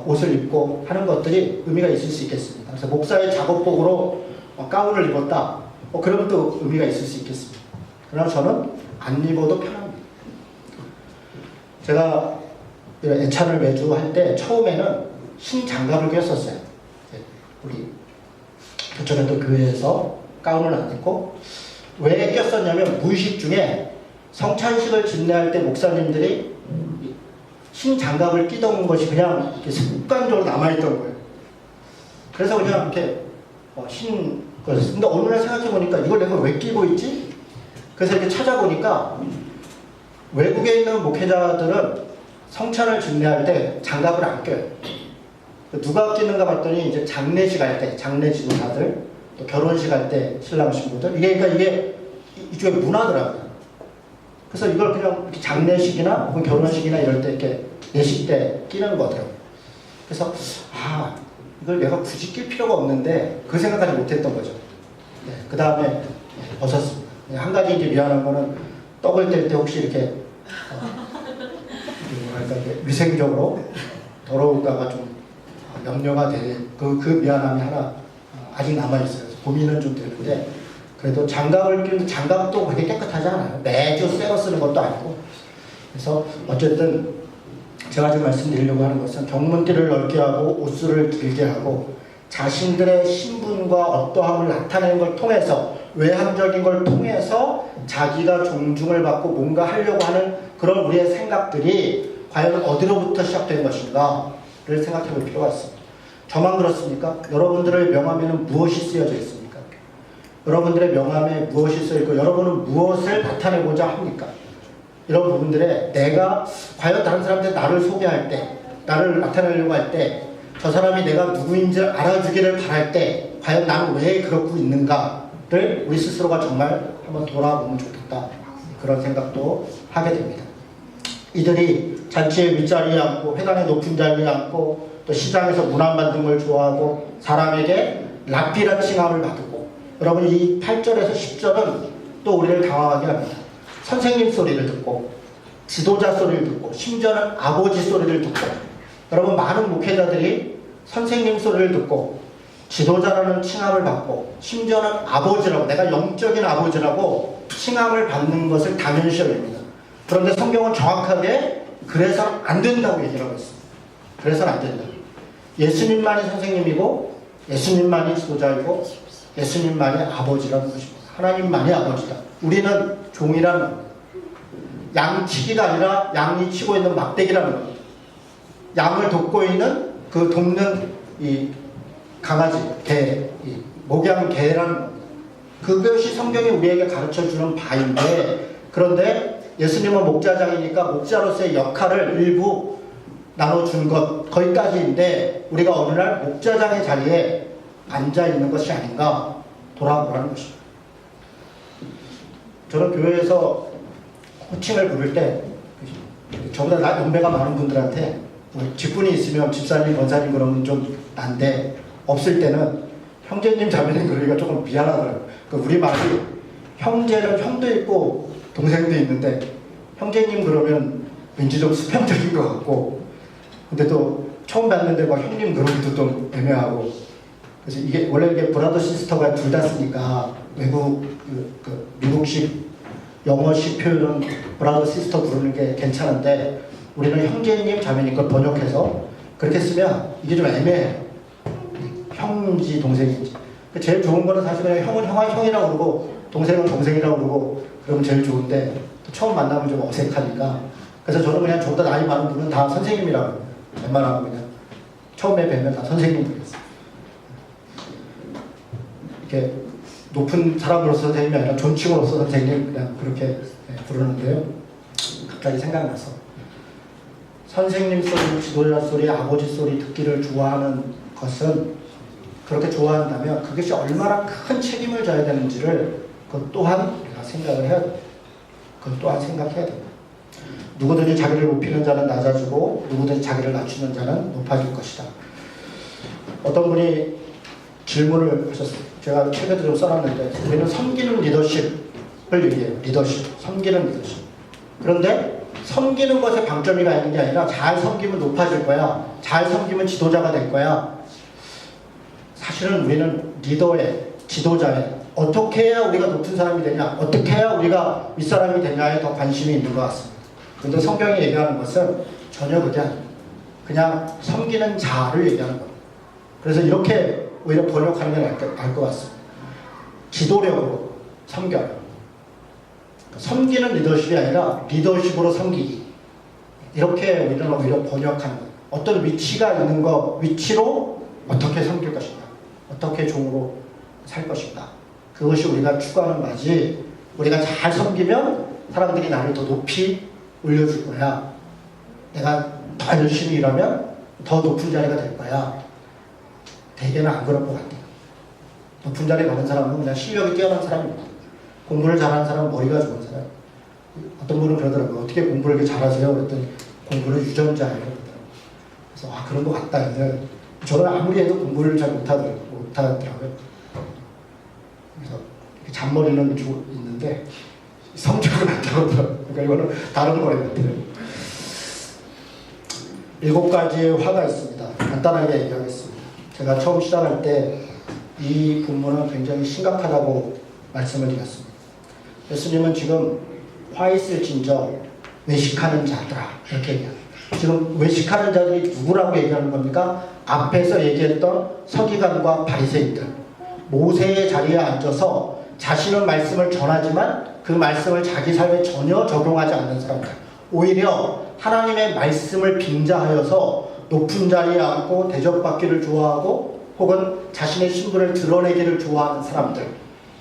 옷을 입고 하는 것들이 의미가 있을 수 있겠습니다. 그래서 목사의 작업복으로 가운을 입었다. 그러면 또 의미가 있을 수 있겠습니다. 그러나 저는 안 입어도 편합니다. 제가 애찬을 매주 할 때 처음에는 신장갑을 꼈었어요. 우리 교천에도 교회에서 가운을 안 입고 왜 꼈었냐면 무의식 중에 성찬식을 집례할 때 목사님들이 신장갑을 끼던 것이 그냥 이렇게 습관적으로 남아있던 거예요. 그래서 그냥 이렇게 근데 어느 날 생각해보니까 이걸 내가 왜 끼고 있지? 그래서 이렇게 찾아보니까 외국에 있는 목회자들은 성찬을 집례할 때 장갑을 안 껴요. 누가 끼는가 봤더니 이제 장례식 할 때, 장례 지도사들, 또 결혼식 할 때 신랑 신부들, 이게 이쪽에 문화더라고요. 그래서 이걸 그냥 이렇게 장례식이나 혹은 결혼식이나 이럴 때 이렇게 예식 때 끼는 거더라고요. 그래서 이걸 내가 굳이 낄 필요가 없는데 그 생각까지 못했던 거죠. 네, 그 다음에 벗었습니다. 한 가지 이제 미안한 거는 떡을 뗄 때 혹시 이렇게 위생적으로 더러울까봐 좀 염려가 되는 그 미안함이 하나 아직 남아있어요. 고민은 좀 되는데 그래도 장갑을 끼는 장갑도 그렇게 깨끗하지 않아요. 매주 새로 쓰는 것도 아니고. 그래서 어쨌든 제가 지금 말씀드리려고 하는 것은 경문띠를 넓게 하고 옷수를 길게 하고 자신들의 신분과 어떠함을 나타내는 걸 통해서 외향적인 걸 통해서 자기가 존중을 받고 뭔가 하려고 하는 그런 우리의 생각들이 과연 어디로부터 시작된 것인가를 생각해 볼 필요가 있습니다. 저만 그렇습니까? 여러분들의 명함에는 무엇이 쓰여져 있습니까? 여러분들의 명함에 무엇이 쓰여있고 여러분은 무엇을 나타내고자 합니까? 이런 부분들에 내가 과연 다른 사람한테 나를 소개할 때 나를 나타내려고 할 때 저 사람이 내가 누구인지 알아주기를 바랄 때 과연 나는 왜 그러고 있는가를 우리 스스로가 정말 한번 돌아보면 좋겠다 그런 생각도 하게 됩니다. 이들이 잔치의 윗자리에 앉고 회당의 높은 자리에 앉고 또 시장에서 문안 만든 걸 좋아하고 사람에게 랍비란 칭함을 받고 여러분 이 8절에서 10절은 또 우리를 당황하게 합니다. 선생님 소리를 듣고 지도자 소리를 듣고 심지어는 아버지 소리를 듣고 여러분 많은 목회자들이 선생님 소리를 듣고 지도자라는 칭함을 받고 심지어는 아버지라고 내가 영적인 아버지라고 칭함을 받는 것을 당연시 여깁니다. 그런데 성경은 정확하게 그래서는 안 된다고 얘기를 하고 있습니다. 그래서는 안 된다. 예수님만이 선생님이고 예수님만이 지도자이고 예수님만이 아버지라는 것입니다. 하나님만이 아버지다. 우리는 종이라는 겁니다. 양치기가 아니라 양이 치고 있는 막대기라는 겁니다. 양을 돕고 있는 그 돕는 이 강아지, 개, 이 목양 개라는 겁니다. 그것이 성경이 우리에게 가르쳐주는 바인데, 그런데 예수님은 목자장이니까 목자로서의 역할을 일부 나눠준 것, 거기까지인데 우리가 어느 날 목자장의 자리에 앉아있는 것이 아닌가 돌아보라는 것입니다. 저는 교회에서 호칭을 부를 때 저보다 연배가 많은 분들한테 직분이 있으면 집사님, 권사님 그러면 좀 난데, 없을 때는 형제님, 자매님 그러기가 조금 미안하더라고요. 우리 말이 형제는 형도 있고 동생도 있는데 형제님 그러면 왠지 좀 수평적인 것 같고, 근데 또 처음 봤는데 막 형님 그러기도 좀 애매하고, 그래서 이게 원래 이게 브라더 시스터가 둘 다 쓰니까 외국 미국식 영어식 표현은 브라더 시스터 부르는 게 괜찮은데, 우리는 형제님, 자매님 걸 번역해서 그렇게 쓰면 이게 좀 애매해요. 형인지 동생인지. 제일 좋은 거는 사실 그냥 형은 형이라고 그러고 동생은 동생이라고 그러고 그러면 제일 좋은데, 처음 만나면 좀 어색하니까, 그래서 저는 그냥 저보다 나이 많은 분은 다 선생님이라고 해요. 웬만하면 그냥 처음에 뵈면 다 선생님 부르겠어요. 이렇게 높은 사람으로서 선생님이 아니라 존칭으로서 선생님 그냥 그렇게 부르는데요. 갑자기 생각나서 선생님 소리, 지도자 소리, 아버지 소리 듣기를 좋아하는 것은, 그렇게 좋아한다면 그것이 얼마나 큰 책임을 져야 되는지를 그것 또한 우리가 생각을 해야 됩니다. 그것 또한 생각해야 됩니다. 누구든지 자기를 높이는 자는 낮아지고 누구든지 자기를 낮추는 자는 높아질 것이다. 어떤 분이 질문을 하셨어요. 제가 책에도 좀 써놨는데, 우리는 섬기는 리더십을 얘기해요. 리더십, 섬기는 리더십. 그런데 섬기는 것에 방점이 가 있는 게 아니라 잘 섬기면 높아질 거야, 잘 섬기면 지도자가 될 거야. 사실은 우리는 리더에, 지도자에 어떻게 해야 우리가 높은 사람이 되냐, 어떻게 해야 우리가 윗사람이 되냐에 더 관심이 있는 것 같습니다. 그런데 성경이 얘기하는 것은 전혀 그게 아닙니다. 그냥 섬기는 자를 얘기하는 겁니다. 그래서 이렇게 오히려 번역하는 게 나을 것 같습니다. 지도력으로 섬겨라. 섬기는 리더십이 아니라 리더십으로 섬기기. 이렇게 우리는 오히려 번역하는 거예요. 어떤 위치가 있는 거, 위치로 어떻게 섬길 것인가, 어떻게 종으로 살 것인가. 그것이 우리가 추구하는 바지, 우리가 잘 섬기면 사람들이 나를 더 높이 올려줄 거야, 내가 더 열심히 일하면 더 높은 자리가 될 거야. 대개는 안 그럴 것 같아요. 높은 자리에 가는 사람은 그냥 실력이 뛰어난 사람입니다. 공부를 잘하는 사람은 머리가 좋은 사람. 어떤 분은 그러더라고요. 어떻게 공부를 이렇게 잘하세요? 그랬더니 공부는 유전자예요. 그래서 그런 것 같다. 저는 아무리 해도 공부를 잘 못하더라고요. 그래서 잔머리는 있는데 성적은 안 나오더라고요. 그러니까 이거는 다른 거예요. 7가지의 화가 있습니다. 간단하게 얘기하겠습니다. 제가 처음 시작할 때 이 본문은 굉장히 심각하다고 말씀을 드렸습니다. 예수님은 지금 화 있을진저 외식하는 자들아, 이렇게 얘기합니다. 지금 외식하는 자들이 누구라고 얘기하는 겁니까? 앞에서 얘기했던 서기관과 바리새인들, 모세의 자리에 앉아서 자신은 말씀을 전하지만 그 말씀을 자기 삶에 전혀 적용하지 않는 사람들, 오히려 하나님의 말씀을 빙자하여서 높은 자리에 앉고 대접받기를 좋아하고 혹은 자신의 신분을 드러내기를 좋아하는 사람들,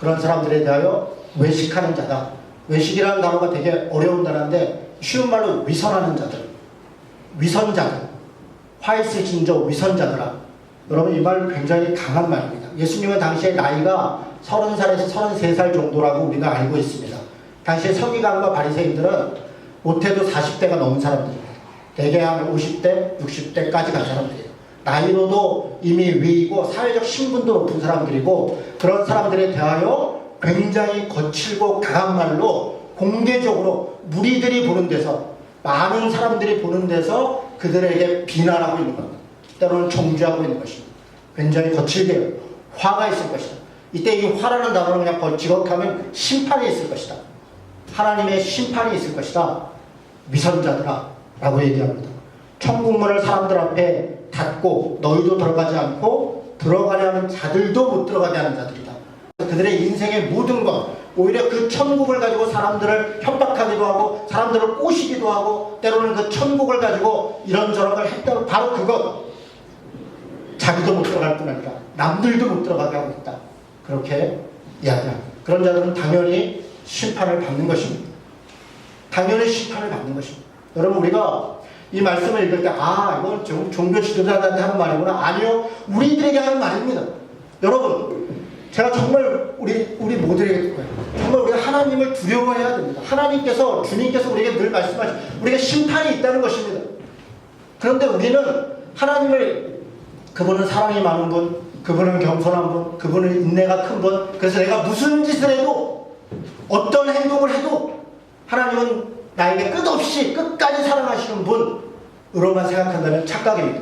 그런 사람들에 대하여 외식하는 자다. 외식이라는 단어가 되게 어려운 단어인데 쉬운 말로 위선하는 자들, 위선자들, 화 있을진저 위선자들아. 여러분, 이 말 굉장히 강한 말입니다. 예수님은 당시에 나이가 30살에서 33살 정도라고 우리가 알고 있습니다. 당시에 서기관과 바리새인들은 못해도 40대가 넘은 사람들입니다. 대개 한 50대, 60대까지 간 사람들이에요. 나이로도 이미 위이고 사회적 신분도 높은 사람들이고, 그런 사람들에 대하여 굉장히 거칠고 강한 말로 공개적으로 무리들이 보는 데서, 많은 사람들이 보는 데서 그들에게 비난하고 있는 겁니다. 때로는 정죄하고 있는 것입니다. 굉장히 거칠게 화가 있을 것이다. 이때 이 화라는 단어는 그냥 직역하면 심판이 있을 것이다. 하나님의 심판이 있을 것이다. 위선자들아 라고 얘기합니다. 천국문을 사람들 앞에 닫고 너희도 들어가지 않고 들어가려는 자들도 못 들어가게 하는 자들이다. 그들의 인생의 모든 것, 오히려 그 천국을 가지고 사람들을 협박하기도 하고 사람들을 꼬시기도 하고 때로는 그 천국을 가지고 이런저런 걸 했다고 바로 그것. 자기도 못 들어갈 뿐 아니라 남들도 못 들어가게 하고 있다. 그렇게 이야기합니다. 그런 자들은 당연히 심판을 받는 것입니다. 당연히 심판을 받는 것입니다. 여러분, 우리가 이 말씀을 읽을 때 이건 종교 지도자들한테 하는 말이구나. 아니요, 우리들에게 하는 말입니다. 여러분, 제가 정말 우리 모두에게 거예요. 정말 우리가 하나님을 두려워해야 됩니다. 하나님께서, 주님께서 우리에게 늘 말씀하시죠. 우리가 심판이 있다는 것입니다. 그런데 우리는 하나님을, 그분은 사랑이 많은 분, 그분은 겸손한 분, 그분은 인내가 큰 분, 그래서 내가 무슨 짓을 해도, 어떤 행동을 해도 하나님은 나에게 끝없이 끝까지 사랑하시는 분으로만 생각한다면 착각입니다.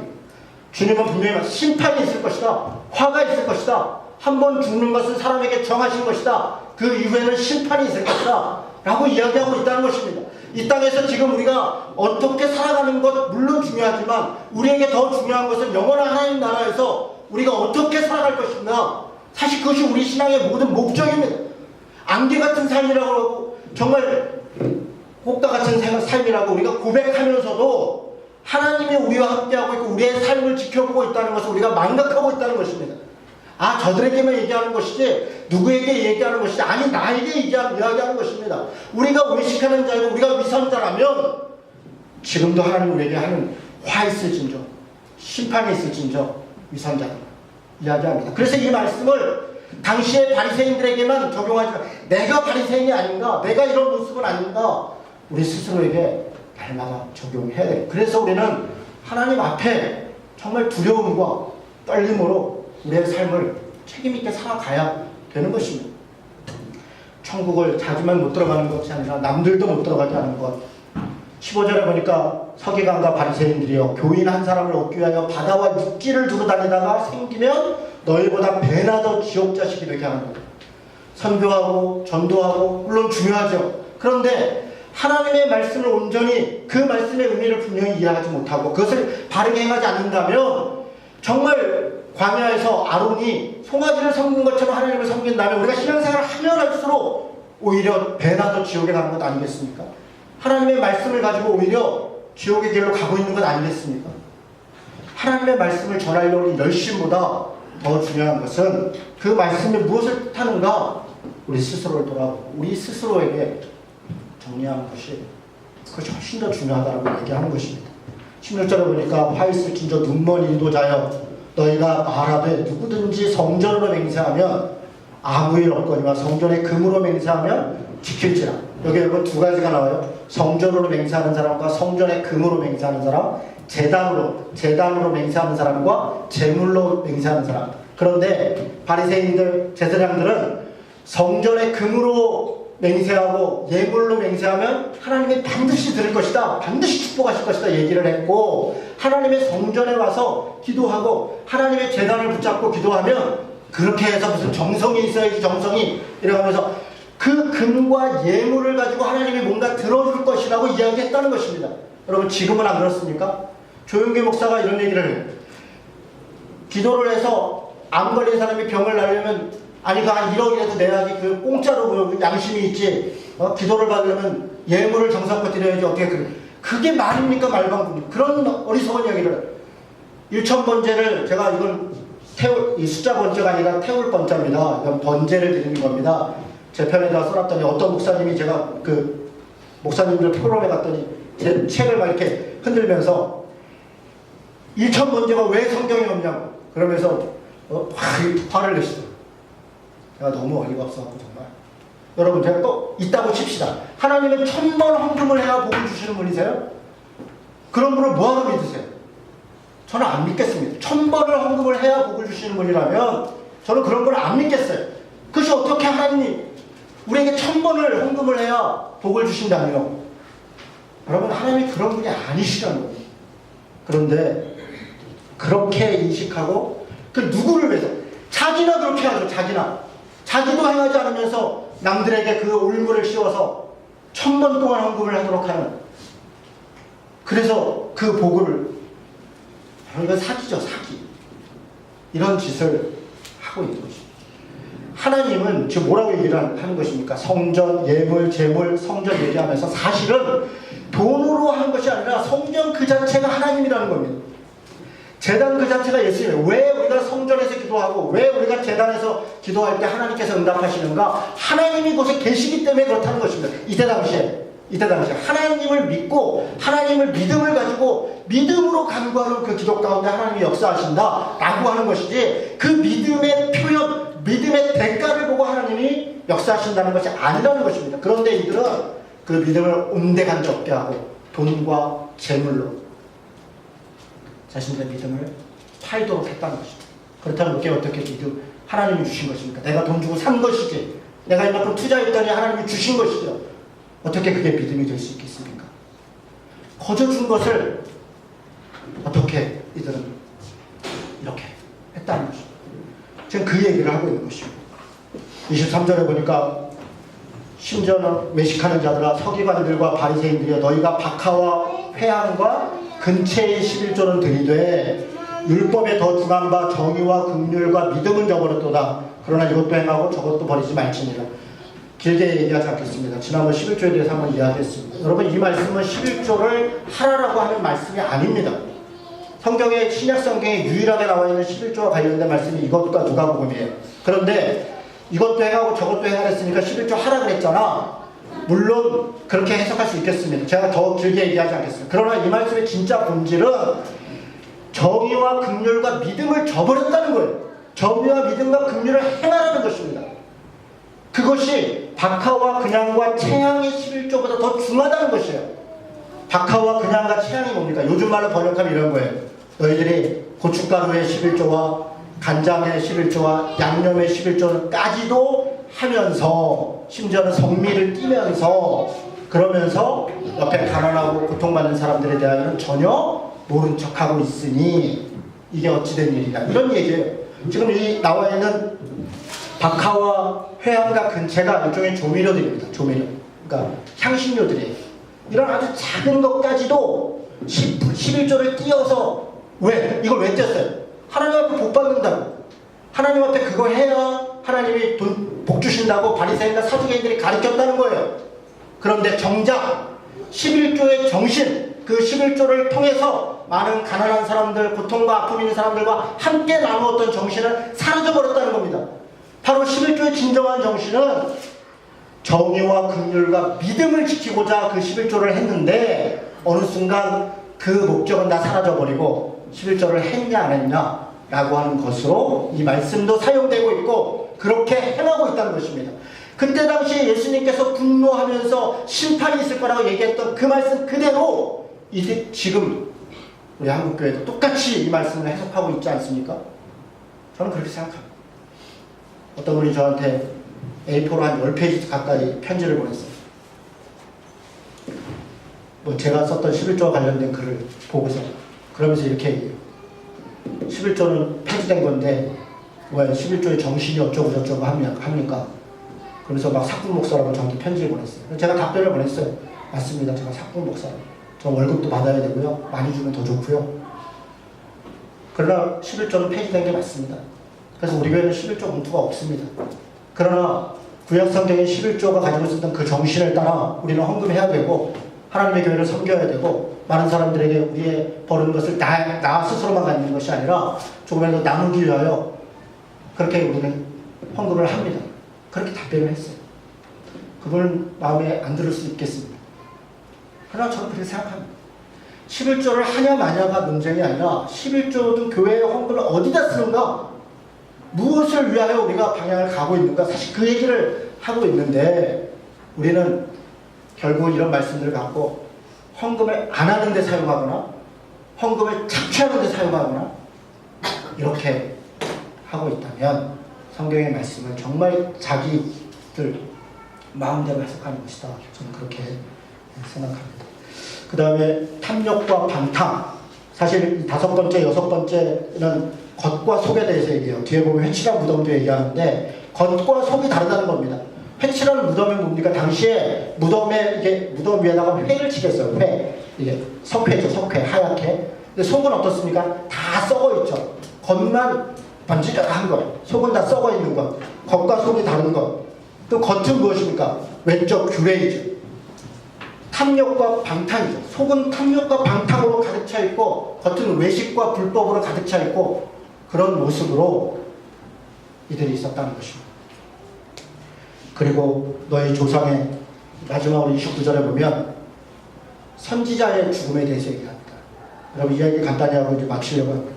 주님은 분명히 심판이 있을 것이다. 화가 있을 것이다. 한 번 죽는 것은 사람에게 정하신 것이다. 그 이후에는 심판이 있을 것이다. 라고 이야기하고 있다는 것입니다. 이 땅에서 지금 우리가 어떻게 살아가는 것 물론 중요하지만 우리에게 더 중요한 것은 영원한 하나님 나라에서 우리가 어떻게 살아갈 것인가. 사실 그것이 우리 신앙의 모든 목적입니다. 안개 같은 삶이라고 하고 정말 꽃과 같은 삶이라고 우리가 고백하면서도 하나님이 우리와 함께하고 있고 우리의 삶을 지켜보고 있다는 것을 우리가 망각하고 있다는 것입니다. 저들에게만 얘기하는 것이지 누구에게 얘기하는 것이지 아니 나에게 이야기하는 것입니다. 우리가 외식하는 자이고 우리가 위선자라면 지금도 하나님 우리에게 하는 화 있을진저 심판이 있을진저 위선자다 이야기합니다. 그래서 이 말씀을 당시의 바리새인들에게만 적용하지 마. 내가 바리새인이 아닌가, 내가 이런 모습은 아닌가, 우리 스스로에게 날마다 적용해야 돼요. 그래서 우리는 하나님 앞에 정말 두려움과 떨림으로 우리의 삶을 책임있게 살아가야 되는 것입니다. 천국을 자기만 못 들어가는 것이 아니라 남들도 못 들어가게 하는 것. 15절에 보니까 서기관과 바리새인들이여 교인 한 사람을 얻기 위하여 바다와 육지를 두루 다니다가 생기면 너희보다 배나 더 지옥 자식이 되게 하는 것. 선교하고 전도하고 물론 중요하죠. 그런데 하나님의 말씀을 온전히 그 말씀의 의미를 분명히 이해하지 못하고 그것을 바르게 행하지 않는다면 정말 광야에서 아론이 송아지를 섬긴 것처럼 하나님을 섬긴다면 우리가 신앙생활을 하면 할수록 오히려 배나 더 지옥에 가는 것 아니겠습니까? 하나님의 말씀을 가지고 오히려 지옥의 길로 가고 있는 것 아니겠습니까? 하나님의 말씀을 전하려는 열심보다 더 중요한 것은 그 말씀이 무엇을 뜻하는가 우리 스스로를 돌아보고 우리 스스로에게 정리하는 것이 그것이 훨씬 더 중요하다고 얘기하는 것입니다. 16절에 보니까 화 있을진저 눈먼 인도자여 너희가 말하되 누구든지 성전으로 맹세하면 아무 일 없거니와 성전의 금으로 맹세하면 지킬지라. 여기 여러분 두 가지가 나와요. 성전으로 맹세하는 사람과 성전의 금으로 맹세하는 사람, 제단으로 맹세하는 사람과 제물로 맹세하는 사람. 그런데 바리새인들, 제사장들은 성전의 금으로 맹세하고 예물로 맹세하면 하나님이 반드시 들을 것이다, 반드시 축복하실 것이다 얘기를 했고, 하나님의 성전에 와서 기도하고 하나님의 제단을 붙잡고 기도하면 그렇게 해서 무슨 정성이 있어야지 정성이 이러면서 그 금과 예물을 가지고 하나님이 뭔가 들어줄 것이라고 이야기했다는 것입니다. 여러분 지금은 안 그렇습니까? 조용기 목사가 이런 얘기를 해요. 기도를 해서 암 걸린 사람이 병을 낫려면 아니 그 한 1억이라도 내야지 그 공짜로 그 양심이 있지. 기도를 받으려면 예물을 정성껏 드려야지 어떻게 그게 말입니까 말방구입니까? 그런 어리석은 이야기를 1000번제를 제가 이건 이 숫자 번제가 아니라 태울 번자입니다. 이건 번제를 드리는 겁니다. 제 편에다 써놨더니 어떤 목사님이 제가 그 목사님들 포럼에 갔더니 제 책을 막 이렇게 흔들면서 1000번제가 왜 성경에 없냐고 그러면서 화를 내시더라고요. 제가 너무 어이가 없어갖고 정말. 여러분 제가 또 있다고 칩시다. 하나님은 1000번 헌금을 해야 복을 주시는 분이세요? 그런 분을 뭐하러 믿으세요? 저는 안 믿겠습니다. 1000번을 헌금을 해야 복을 주시는 분이라면 저는 그런 걸 안 믿겠어요. 그것이 어떻게 하나님이 우리에게 1000번을 헌금을 해야 복을 주신다며. 여러분 하나님이 그런 분이 아니시라는 거예요. 그런데 그렇게 인식하고 그 누구를 위해서 자기나 그렇게 하죠. 자기도 행하지 않으면서 남들에게 그 올무를 씌워서 1000번 동안 헌금을 하도록 하는. 그래서 그 복을 이건 사기죠. 사기. 이런 짓을 하고 있는 것입니다. 하나님은 지금 뭐라고 얘기를 하는 것입니까? 성전, 예물, 제물, 성전 얘기하면서 사실은 돈으로 한 것이 아니라 성전 그 자체가 하나님이라는 겁니다. 제단 그 자체가 예수님이에요. 왜 우리가 성전에서 기도하고 왜 우리가 제단에서 기도할 때 하나님께서 응답하시는가? 하나님이 곳에 계시기 때문에 그렇다는 것입니다. 이때 당시에 하나님을 믿고 하나님을 믿음을 가지고 믿음으로 간구하는 그 기도 가운데 하나님이 역사하신다 라고 하는 것이지, 그 믿음의 표현, 믿음의 대가를 보고 하나님이 역사하신다는 것이 아니라는 것입니다. 그런데 이들은 그 믿음을 온데간데 없게 하고 돈과 재물로 자신들의 믿음을 팔도록 했다는 것입니다. 그렇다면 이게 어떻게 믿음, 하나님이 주신 것입니까? 내가 돈 주고 산 것이지, 내가 이만큼 투자했더니 하나님이 주신 것이죠. 어떻게 그게 믿음이 될 수 있겠습니까? 거저 준 것을 어떻게 이들은 이렇게 했다는 것입니다. 지금 그 얘기를 하고 있는 것입니다. 23절에 보니까 심지어는 외식하는 자들아 서기관들과 바리새인들이여 너희가 박하와 회향과 근체의 11조는 들이되 율법에 더 중한 바 정의와 긍휼과 믿음은 저버렸도다. 그러나 이것도 행하고 저것도 버리지 말지니라. 길게 얘기하지 않겠습니다. 지난번 11조에 대해서 한번 이야기했습니다. 여러분, 이 말씀은 11조를 하라라고 하는 말씀이 아닙니다. 성경에, 신약 성경에 유일하게 나와 있는 11조와 관련된 말씀이 이것과 누가복음이에요. 그런데 이것도 행하고 저것도 행하라 했으니까 11조 하라 그랬잖아. 물론 그렇게 해석할 수 있겠습니다. 제가 더 길게 얘기하지 않겠습니다. 그러나 이 말씀의 진짜 본질은 정의와 긍휼과 믿음을 저버렸다는 거예요. 정의와 믿음과 긍휼을 행하라는 것입니다. 그것이 박하와 근양과 채양의 11조보다 더 중하다는 것이에요. 박하와 근양과 채양이 뭡니까? 요즘 말로 번역하면 이런 거예요. 너희들이 고춧가루의 11조와 간장의 11조와 양념의 11조까지도 하면서, 심지어는 성미를 띠면서, 그러면서 옆에 가난하고 고통받는 사람들에 대하여는 전혀 모른 척하고 있으니 이게 어찌된 일이냐, 이런 얘기예요. 지금 이 나와 있는 박하와 회향과 근체가 일종의 조미료들입니다. 조미료. 그러니까 향신료들이에요. 이런 아주 작은 것까지도 11조를 띄어서, 왜? 이걸 왜 띄었어요? 하나님 앞에 복 받는다고. 하나님 앞에 그거 해야 하나님이 복 주신다고 바리새인과 사두개인들이 가르쳤다는 거예요. 그런데 정작 11조의 정신, 그 11조를 통해서 많은 가난한 사람들, 고통과 아픔 있는 사람들과 함께 나누었던 정신은 사라져버렸다는 겁니다. 바로 11조의 진정한 정신은 정의와 긍휼과 믿음을 지키고자 그 11조를 했는데, 어느 순간 그 목적은 다 사라져버리고 11조를 했냐 안 했냐 라고 하는 것으로 이 말씀도 사용되고 있고 그렇게 행하고 있다는 것입니다. 그때 당시에 예수님께서 분노하면서 심판이 있을 거라고 얘기했던 그 말씀 그대로 이제 지금 우리 한국교회도 똑같이 이 말씀을 해석하고 있지 않습니까? 저는 그렇게 생각합니다. 어떤 분이 저한테 A4로 한 10페이지 가까이 편지를 보냈어요. 뭐 제가 썼던 11조와 관련된 글을 보고서 그러면서 이렇게 얘기해요. 11조는 폐지된 건데 왜 11조의 정신이 어쩌고 저쩌고 합니까? 그래서 막 사꾼 목사라고 저한테 편지를 보냈어요. 제가 답변을 보냈어요. 맞습니다. 제가 사꾼 목사라고. 저 월급도 받아야 되고요. 많이 주면 더 좋고요. 그러나 11조는 폐지된 게 맞습니다. 그래서 우리 교회는 11조 봉투가 없습니다. 그러나 구약성경의 11조가 가지고 있었던 그 정신을 따라 우리는 헌금해야 되고 하나님의 교회를 섬겨야 되고, 많은 사람들에게 우리의 버는 것을 나 스스로만 갖는 것이 아니라 조금이라도 나누기 위하여 그렇게 우리는 헌금을 합니다. 그렇게 답변을 했어요. 그분은 마음에 안 들을 수 있겠습니다. 그러나 저는 그렇게 생각합니다. 11조를 하냐 마냐가 문제가 아니라 11조든 교회의 헌금을 어디다 쓰는가, 무엇을 위하여 우리가 방향을 가고 있는가, 사실 그 얘기를 하고 있는데, 우리는 결국 이런 말씀들을 갖고 헌금을 안 하는 데 사용하거나 헌금을 착취하는 데 사용하거나 이렇게 하고 있다면 성경의 말씀을 정말 자기들 마음대로 해석하는 것이다. 저는 그렇게 생각합니다. 그 다음에 탐욕과 방탕. 사실 이 5번째, 6번째는 겉과 속에 대해서 얘기해요. 뒤에 보면 회칠한 무덤도 얘기하는데 겉과 속이 다르다는 겁니다. 회칠한 무덤이 뭡니까? 당시에 무덤에, 이게 무덤 위에다가 회를 치겠어요. 회. 이게 석회죠. 석회. 하얗게. 근데 속은 어떻습니까? 다 썩어 있죠. 겉만 번지르한 것, 속은 다 썩어 있는 것, 겉과 속이 다른 것, 또 겉은 무엇입니까? 왼쪽 규레이죠. 탐욕과 방탕이죠. 속은 탐욕과 방탕으로 가득 차 있고 겉은 외식과 불법으로 가득 차 있고 그런 모습으로 이들이 있었다는 것입니다. 그리고 너희 조상의 마지막으로 29절에 보면 선지자의 죽음에 대해서 얘기합니다. 여러분 이야기 간단히 하고 이제 마치려고 합니다.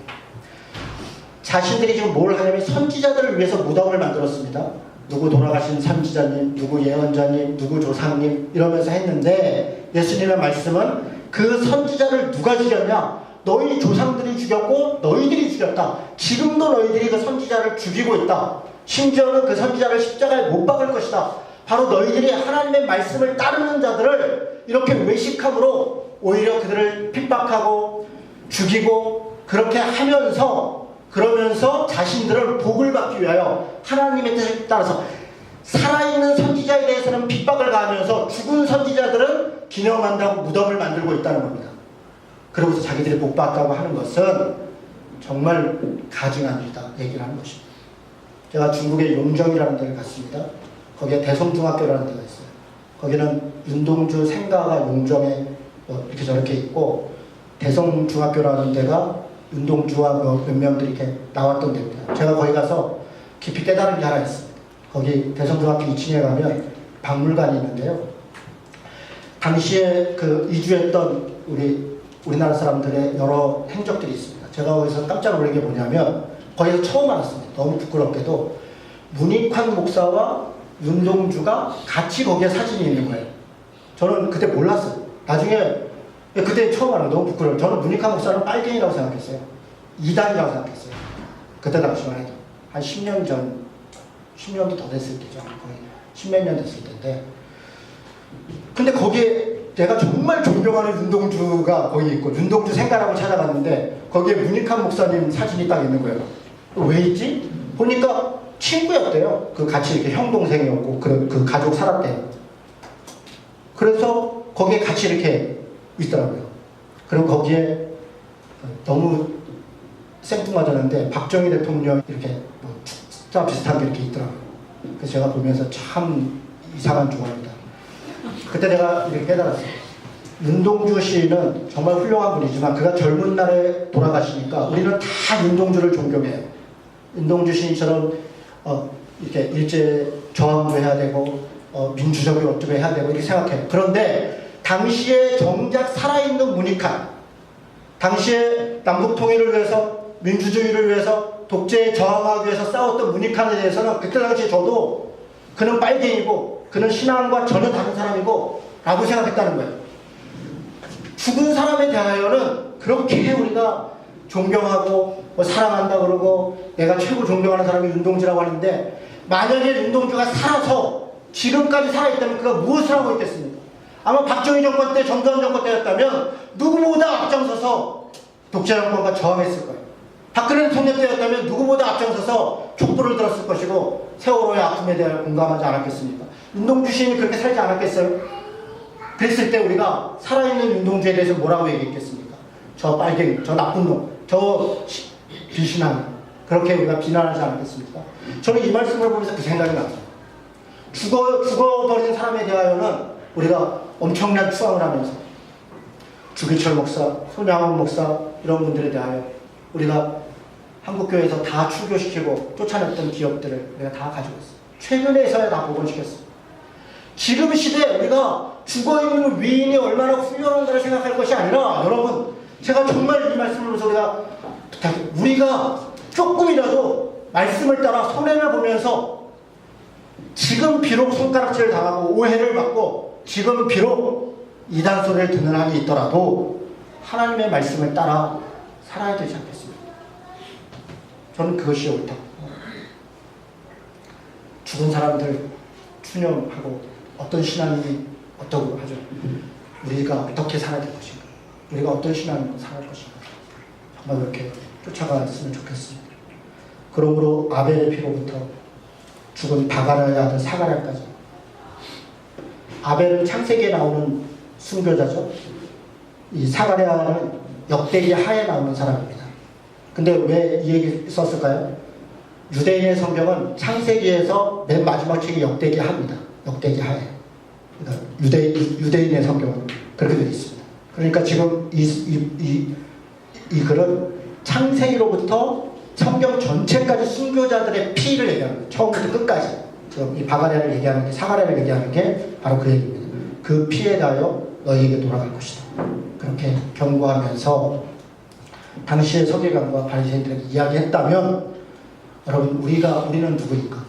자신들이 지금 뭘 하냐면 선지자들을 위해서 무덤을 만들었습니다. 누구 돌아가신 선지자님, 누구 예언자님, 누구 조상님 이러면서 했는데 예수님의 말씀은 그 선지자를 누가 죽였냐? 너희 조상들이 죽였고 너희들이 죽였다. 지금도 너희들이 그 선지자를 죽이고 있다. 심지어는 그 선지자를 십자가에 못 박을 것이다. 바로 너희들이 하나님의 말씀을 따르는 자들을 이렇게 외식함으로 오히려 그들을 핍박하고 죽이고 그렇게 하면서 그러면서 자신들을 복을 받기 위하여 하나님의 뜻에 따라서 살아있는 선지자에 대해서는 핍박을 가하면서 죽은 선지자들은 기념한다고 무덤을 만들고 있다는 겁니다. 그러고서 자기들이 복받다고 하는 것은 정말 가증한 일이다 얘기를 하는 것입니다. 제가 중국의 용정이라는 데를 갔습니다. 거기에 대성중학교라는 데가 있어요. 거기는 윤동주 생가가 용정에 이렇게 저렇게 있고 대성중학교라는 데가 윤동주와 몇 명들이 이렇게 나왔던 데입니다. 제가 거기 가서 깊이 깨달은 게 하나 있습니다. 거기 대성중학교 2층에 가면 박물관이 있는데요. 당시에 그 이주했던 우리나라 사람들의 여러 행적들이 있습니다. 제가 거기서 깜짝 놀란 게 뭐냐면 거기서 처음 알았습니다. 너무 부끄럽게도 문익환 목사와 윤동주가 같이 거기에 사진이 있는 거예요. 저는 그때 몰랐어요. 나중에 그때 처음 알아요. 너무 부끄러워요. 저는 문익환 목사는 빨갱이라고 생각했어요. 이단이라고 생각했어요. 그때 당시만 해도. 한 10년 전, 10년도 더 됐을 때죠. 거의 10몇 년 됐을 텐데. 근데 거기에 내가 정말 존경하는 윤동주가 거기 있고, 윤동주 생가라고 찾아갔는데, 거기에 문익환 목사님 사진이 딱 있는 거예요. 왜 있지? 보니까 친구였대요. 그 같이 이렇게 형, 동생이었고, 그 가족 살았대요. 그래서 거기에 같이 이렇게 있더라고요. 그리고 거기에 너무 생뚱맞았는데 박정희 대통령 이렇게 뭐 숫자 비슷한 게 이렇게 있더라고요. 그래서 제가 보면서 참 이상한 조합이다. 그때 내가 이렇게 깨달았어요. 윤동주 시인은 정말 훌륭한 분이지만 그가 젊은 날에 돌아가시니까 우리는 다 윤동주를 존경해요. 윤동주 시인처럼 이렇게 일제 저항도 해야 되고 민주적인 어쩌고 해야 되고 이렇게 생각해요. 그런데 당시에 정작 살아있는 문익환, 당시에 남북통일을 위해서 민주주의를 위해서 독재에 저항하기 위해서 싸웠던 문익환에 대해서는 그때 당시에 저도 그는 빨갱이고 그는 신앙과 전혀 다른 사람이고 라고 생각했다는 거예요. 죽은 사람에 대하여는 그렇게 우리가 존경하고 사랑한다 그러고 내가 최고 존경하는 사람이 윤동주라고 하는데 만약에 윤동주가 살아서 지금까지 살아있다면 그가 무엇을 하고 있겠습니까? 아마 박정희 정권 때, 전두환 정권 때였다면 누구보다 앞장서서 독재 정권과 저항했을 거예요. 박근혜 대통령 때였다면 누구보다 앞장서서 촛불을 들었을 것이고 세월호의 아픔에 대해 공감하지 않았겠습니까? 윤동주 시인이 그렇게 살지 않았겠어요? 그랬을 때 우리가 살아있는 윤동주에 대해서 뭐라고 얘기했겠습니까? 저 빨갱이, 저 나쁜 놈, 저 비신한 그렇게 우리가 비난하지 않았겠습니까? 저는 이 말씀을 보면서 그 생각이 났어요. 죽어버린 사람에 대하여는 우리가 엄청난 추앙을 하면서 주기철 목사, 손양원 목사 이런 분들에 대하여 우리가 한국교회에서 다 출교시키고 쫓아냈던 기업들을 우리가 다 가지고 있어요. 최근에서야 다 복원시켰어요. 지금 시대에 우리가 죽어있는 위인이 얼마나 훌륭한가를 생각할 것이 아니라 여러분 제가 정말 이 말씀을 보면서 우리가 조금이라도 말씀을 따라 손해를 보면서 지금 비록 손가락질을 당하고 오해를 받고 지금 비록 이단 소리를 듣는 한이 있더라도 하나님의 말씀을 따라 살아야 되지 않겠습니까? 저는 그것이 옳다. 죽은 사람들 추념하고 어떤 신앙이 어떻고 하죠. 우리가 어떻게 살아야 될 것인가. 우리가 어떤 신앙으로 살아갈 것인가. 정말 그렇게 쫓아갔으면 좋겠습니다. 그러므로 아벨의 피로부터 죽은 바가라의 아들 사가랴까지. 아벨은 창세기에 나오는 순교자죠. 이 사가랴는 역대기 하에 나오는 사람입니다. 근데 왜 이 얘기 썼을까요? 유대인의 성경은 창세기에서 맨 마지막 책이 역대기하입니다. 역대기하예요. 그러니까 유대인의 성경은 그렇게 되어 있습니다. 그러니까 지금 이 글은 창세기로부터 성경 전체까지 순교자들의 피를 얘기하는 거예요. 처음부터 끝까지. 지금 이 바가랴를 얘기하는 게, 사가랴를 얘기하는 게 바로 그 얘기입니다. 그 피에 대하여 너희에게 돌아갈 것이다. 그렇게 경고하면서 당시의 서기관과 바리새인들에게 이야기했다면, 여러분, 우리는 누구입니까?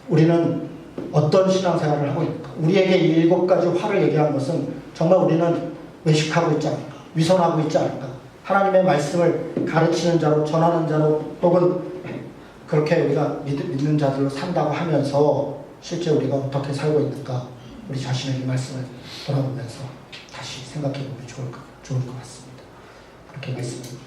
우리는 어떤 신앙생활을 하고 있습니까? 우리에게 이 7가지 화를 얘기한 것은 정말 우리는 외식하고 있지 않을까? 위선하고 있지 않을까? 하나님의 말씀을 가르치는 자로, 전하는 자로, 혹은 그렇게 우리가 믿는 자들로 산다고 하면서 실제 우리가 어떻게 살고 있는가? 우리 자신의 이 말씀을 돌아보면서 다시 생각해 보면 좋을 것 같습니다. 그렇게 말씀드립니다.